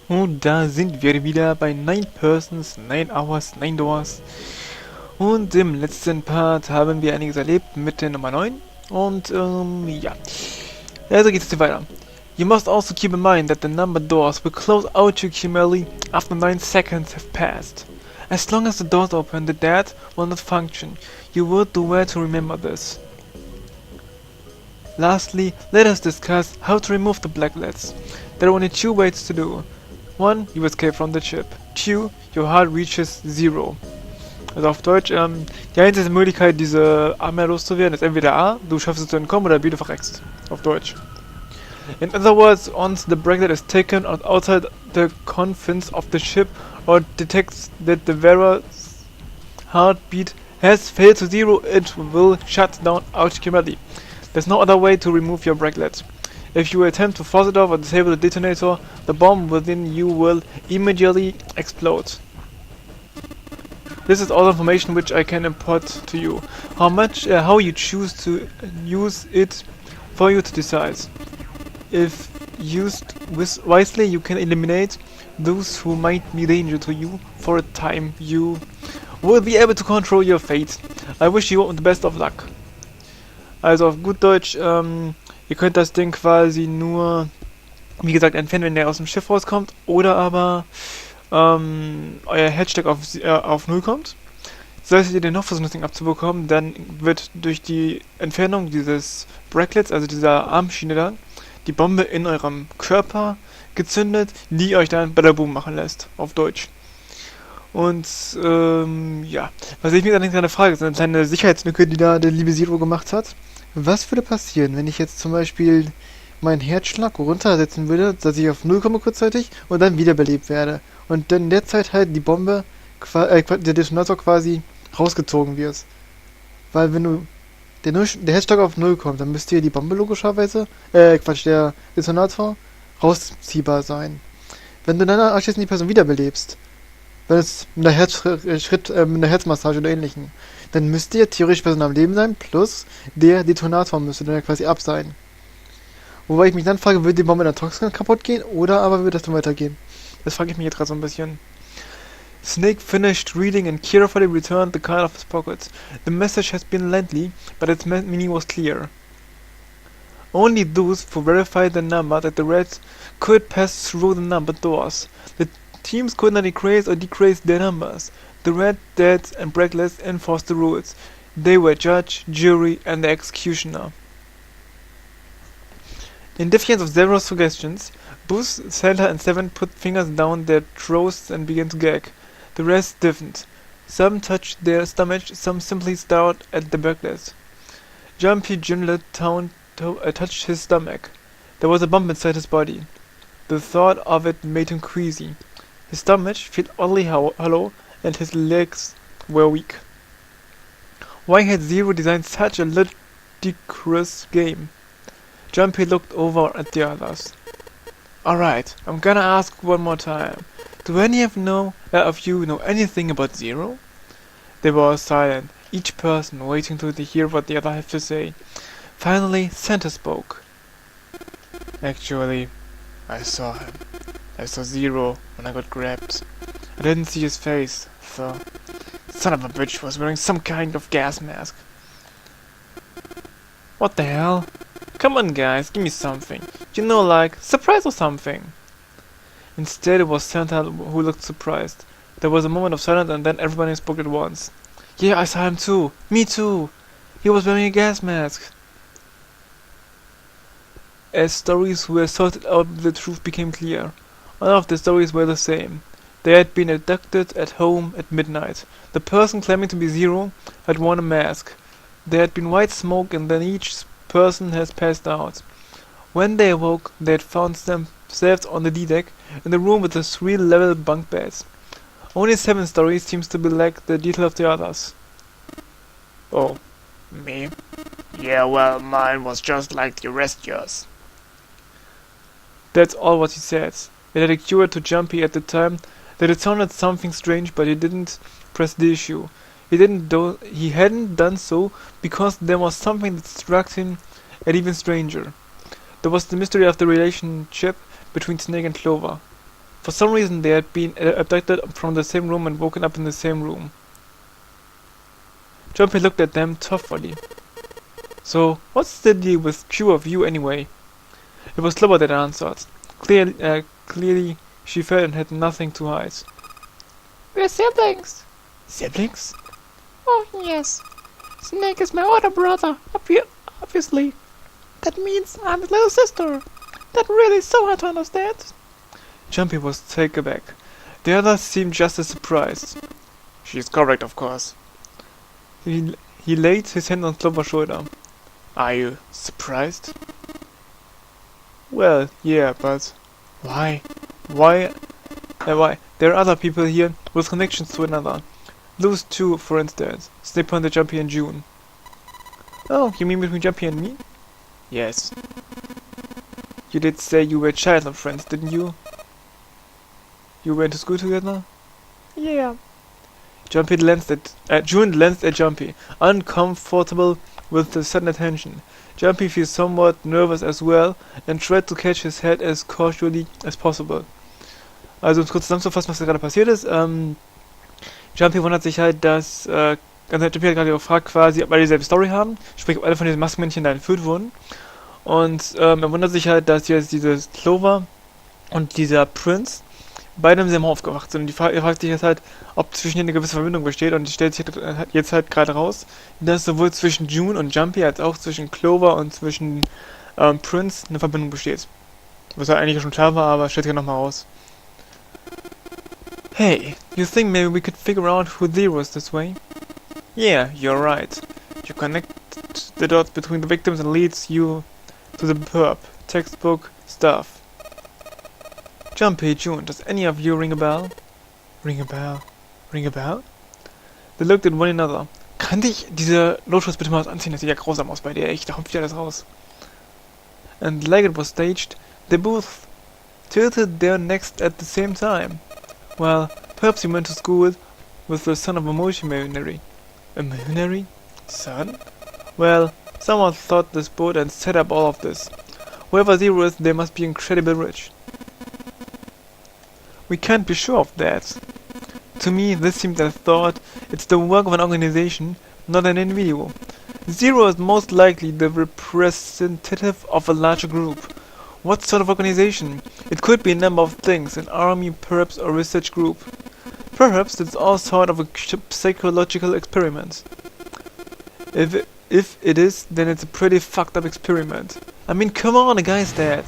Und da sind wir wieder bei 9 Persons, 9 Hours, 9 Doors. Und im letzten Part haben wir einiges erlebt mit der Nummer 9. Und ja. Also geht es hier weiter. You must also keep in mind that the number doors will close automatically after 9 seconds have passed. As long as the doors open, the dead will not function. You would do well to remember this. Lastly, let us discuss how to remove the blacklets. There are only 2 ways to do. 1. You escape from the ship. 2. Your heart reaches 0. Also auf Deutsch, die einzige Möglichkeit, diese Arme loszuwerden, ist entweder A, du schaffst es zu entkommen, oder B, du verreckst. Auf Deutsch. In other words, once the bracelet is taken out outside the confines of the ship or detects that the wearer's heartbeat has failed to 0, it will shut down automatically. There's no other way to remove your bracelet. If you attempt to force it off or disable the detonator, the bomb within you will immediately explode. This is all information which I can impart to you. How you choose to use it for you to decide. If used wisely, you can eliminate those who might be danger to you for a time. You will be able to control your fate. I wish you the best of luck. Also auf gut Deutsch, ihr könnt das Ding quasi nur, wie gesagt, entfernen, wenn der aus dem Schiff rauskommt, oder aber euer Headstack auf 0 kommt. Solltet ihr den noch versuchen, das Ding abzubekommen, dann wird durch die Entfernung dieses Bracklets, also dieser Armschiene da, die Bombe in eurem Körper gezündet, die euch dann Badaboom machen lässt, auf Deutsch. Und, ja, was ich mir allerdings gerade frage, ist eine kleine Sicherheitslücke, die da der liebe Zero gemacht hat. Was würde passieren, wenn ich jetzt zum Beispiel meinen Herzschlag runtersetzen würde, dass ich auf 0 komme kurzzeitig und dann wiederbelebt werde? Und dann in der Zeit halt die Bombe, der Detonator quasi rausgezogen wird. Weil wenn der Herzschlag auf 0 kommt, dann müsste ja die Bombe logischerweise, der Detonator rausziehbar sein. Wenn du dann anschließend die Person wiederbelebst, wenn es mit einer Herzmassage oder ähnlichem, dann müsste ja theoretisch Person am Leben sein, plus der Detonator müsste dann ja quasi ab sein. Wobei ich mich dann frage, würde die Bombe in der Toxin kaputt gehen, oder aber würde das dann weitergehen? Das frage ich mich jetzt gerade so ein bisschen. Snake finished reading and carefully returned the card of his pocket. The message has been lengthy, but its meaning was clear. Only those who verified the number that the red could pass through the numbered doors. The teams could not increase or decrease their numbers. The red, dead, and bracklets enforced the rules. They were judge, jury, and the executioner. In defiance of several suggestions, Booth, Santa, and Seven put fingers down their throats and began to gag. The rest stiffened. Some touched their stomachs, some simply stared at the bracklets. Jumpy Gimlet touched his stomach. There was a bump inside his body. The thought of it made him queasy. His stomach felt oddly hollow, and his legs were weak. Why had Zero designed such a ludicrous game? Jumpy looked over at the others. Alright, I'm gonna ask one more time. Do any of you know anything about Zero? They were all silent, each person waiting to hear what the other had to say. Finally, Santa spoke. Actually, I saw him. I saw Zero when I got grabbed. I didn't see his face, though. Son of a bitch was wearing some kind of gas mask. What the hell? Come on guys, give me something. You know, like, surprise or something. Instead it was Santa who looked surprised. There was a moment of silence and then everybody spoke at once. Yeah, I saw him too. Me too. He was wearing a gas mask. As stories were sorted out, the truth became clear. All of the stories were the same. They had been abducted at home at midnight. The person claiming to be Zero had worn a mask. There had been white smoke and then each person has passed out. When they awoke, they had found themselves on the D-deck in the room with the 3 level bunk beds. Only 7 stories seems to be like the detail of the others. Oh, me? Yeah, well, mine was just like the rest of yours. That's all what he said. It had occurred to Jumpy at the time that it sounded something strange, but he didn't press the issue. He hadn't done so because there was something that struck him as even stranger. There was the mystery of the relationship between Snake and Clover. For some reason they had been abducted from the same room and woken up in the same room. Jumpy looked at them thoughtfully. So, what's the deal with two of you anyway? It was Clover that answered. Clearly she felt and had nothing to hide. We're siblings. Siblings? Oh, yes. Snake is my older brother, obviously. That means I'm his little sister. That really is so hard to understand. Jumpy was taken aback. The others seemed just as surprised. She's correct, of course. He laid his hand on Clover's shoulder. Are you surprised? Well, yeah, but why? Why? There are other people here with connections to another. Those two, for instance. Snip pointed Jumpy and June. Oh, you mean between Jumpy and me? Yes. You did say you were childhood friends, didn't you? You went to school together? Yeah. June glanced at Jumpy, uncomfortable with the sudden attention. Jumpy feels somewhat nervous as well and tried to catch his head as casually as possible. Also, um es kurz zusammenzufassen, was gerade passiert ist, Jumpy wundert sich halt, dass, Jumpy hat gerade gefragt quasi, ob alle dieselbe Story haben, sprich, ob alle von diesen Maskenmännchen da entführt wurden. Und, er wundert sich halt, dass jetzt dieses Clover und dieser Prince beide im selben aufgewacht sind. Und er fragt sich jetzt halt, ob zwischen ihnen eine gewisse Verbindung besteht, und es stellt sich jetzt halt gerade raus, dass sowohl zwischen June und Jumpy als auch zwischen Clover und zwischen Prince eine Verbindung besteht. Was ja eigentlich schon klar war, aber stellt sich ja nochmal raus. Hey, you think maybe we could figure out who Zero is this way? Yeah, you're right. You connect the dots between the victims and leads you to the perp. Textbook stuff. Jumpy, June, does any of you ring a bell? Ring a bell? Ring a bell? They looked at one another. Kann ich diese Lotus bitte mal anziehen? Das sieht ja grausam aus bei dir, echt. Da hüpft ja alles raus. And like it was staged, they both tilted their necks at the same time. Well, perhaps you went to school with the son of a multimillionaire. A millionaire? Son? Well, someone thought this boat and set up all of this. Whoever Zero is, they must be incredibly rich. We can't be sure of that. To me, this seemed a thought. It's the work of an organization, not an individual. Zero is most likely the representative of a larger group. What sort of organization? It could be a number of things, an army, perhaps, or research group. Perhaps it's all sort of a psychological experiment. If it is, then it's a pretty fucked up experiment. I mean, come on, a guy's dead.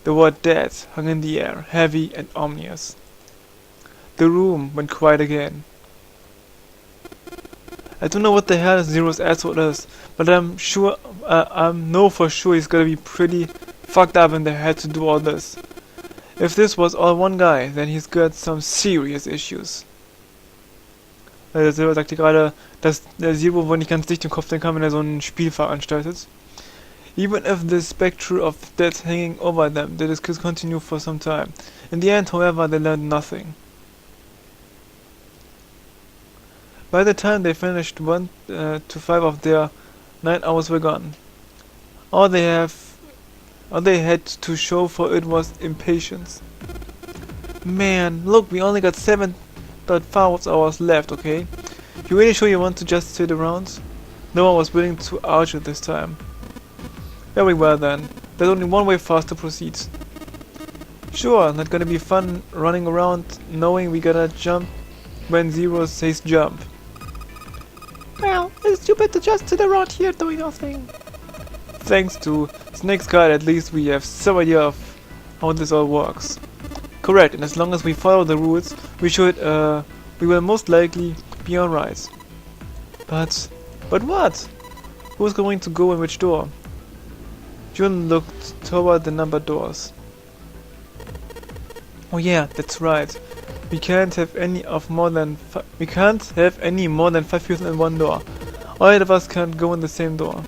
The word dead hung in the air, heavy and ominous. The room went quiet again. I don't know what the hell Zero's asshole is, but I know for sure he's gonna be pretty fucked up in the head to do all this. If this was all one guy, then he's got some serious issues. Der Silber sagte gerade, dass der Zero wohl nicht ganz dicht im Kopf sein kann, wenn er so ein Spiel veranstaltet. Even if the spectre of death hanging over them, the discussion continued for some time. In the end, however, they learned nothing. By the time they finished, 1 to 5 of their 9 hours were gone. All they had to show for it was impatience. Man, look, we only got 7.5 hours left, okay? You really sure you want to just sit around? No one was willing to argue this time. Very well then, there's only one way fast to proceed. Sure, not gonna be fun running around knowing we gotta jump when Zero says jump. Well, it's stupid to just sit around here doing nothing. Thanks to Snake's guide, at least we have some idea of how this all works. Correct, and as long as we follow the rules, we will most likely be alright. But what? Who's going to go in which door? June looked toward the numbered doors. Oh yeah, that's right. We can't have any more than 5 people in one door. All 8 of us can't go in the same door.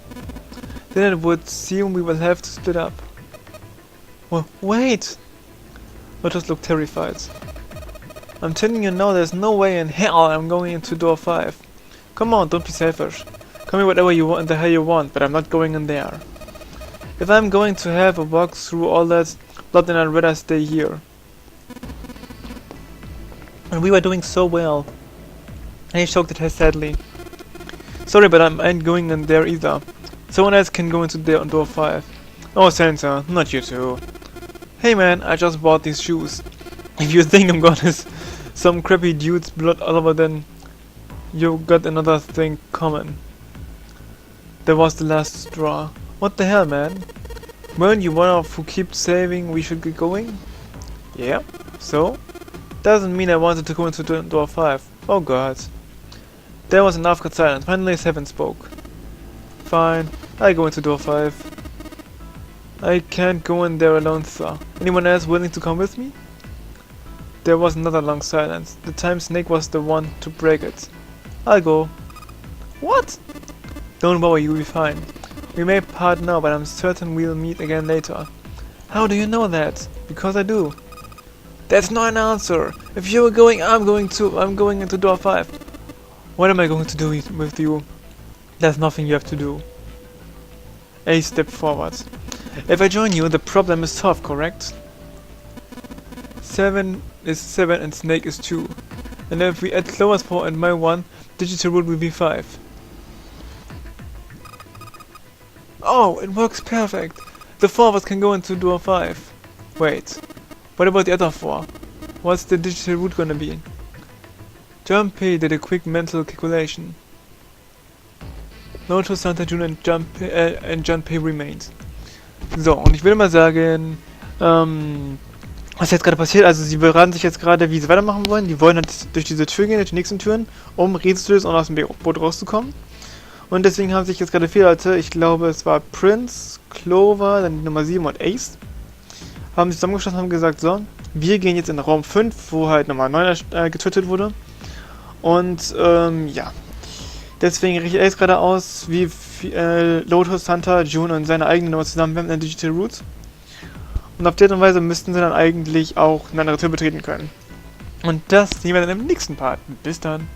Then it would seem we will have to split up. Oh, wait! Lotus looked terrified. I'm telling you now, there's no way in hell I'm going into door 5. Come on, don't be selfish. Call me whatever you want, the hell you want, but I'm not going in there. If I'm going to have a walk through all that, blood, then I'd rather stay here. And we were doing so well. And he choked it sadly. Sorry, but I ain't going in there either. Someone else can go into there on door 5. Oh, Santa, not you too. Hey man, I just bought these shoes. If you think I'm gonna some crappy dude's blood all over, then you got another thing common. That was the last straw. What the hell, man? Weren't you one of who kept saying we should get going? Yeah, so? Doesn't mean I wanted to go into door 5. Oh god. There was an awkward silence. Finally 7 spoke. Fine, I go into door 5. I can't go in there alone, sir. Anyone else willing to come with me? There was another long silence. The time Snake was the one to break it. I'll go. What? Don't worry, you'll be fine. We may part now, but I'm certain we'll meet again later. How do you know that? Because I do. That's not an answer. If you're going, I'm going too. I'm going into door 5. What am I going to do with you? There's nothing you have to do. A step forward. If I join you, the problem is solved, correct? 7 is 7 and Snake is 2. And if we add Clover's 4 and my 1, digital root will be 5. Oh, it works perfect! The 4 of us can go into door 5. Wait, what about the other 4? What's the digital root gonna be? Junpei did a quick mental calculation. Lotus, Santa, June and Junpei remained. So, und ich würde mal sagen, was jetzt gerade passiert, also sie beraten sich jetzt gerade, wie sie weitermachen wollen. Die wollen halt durch diese Tür gehen, durch die nächsten Türen, um Rätsel zu lösen und aus dem Boot rauszukommen. Und deswegen haben sich jetzt gerade 4 Leute, ich glaube es war Prince, Clover, dann die Nummer 7 und Ace, haben sich zusammengeschlossen und haben gesagt, so, wir gehen jetzt in Raum 5, wo halt Nummer 9 getötet wurde. Und, ja. Deswegen richtet Ace gerade aus, wie Lotus, Santa, June und seine eigene Nummer zusammen in der Digital Root. Und auf die Art und Weise müssten sie dann eigentlich auch eine andere Tür betreten können. Und das sehen wir dann im nächsten Part. Bis dann.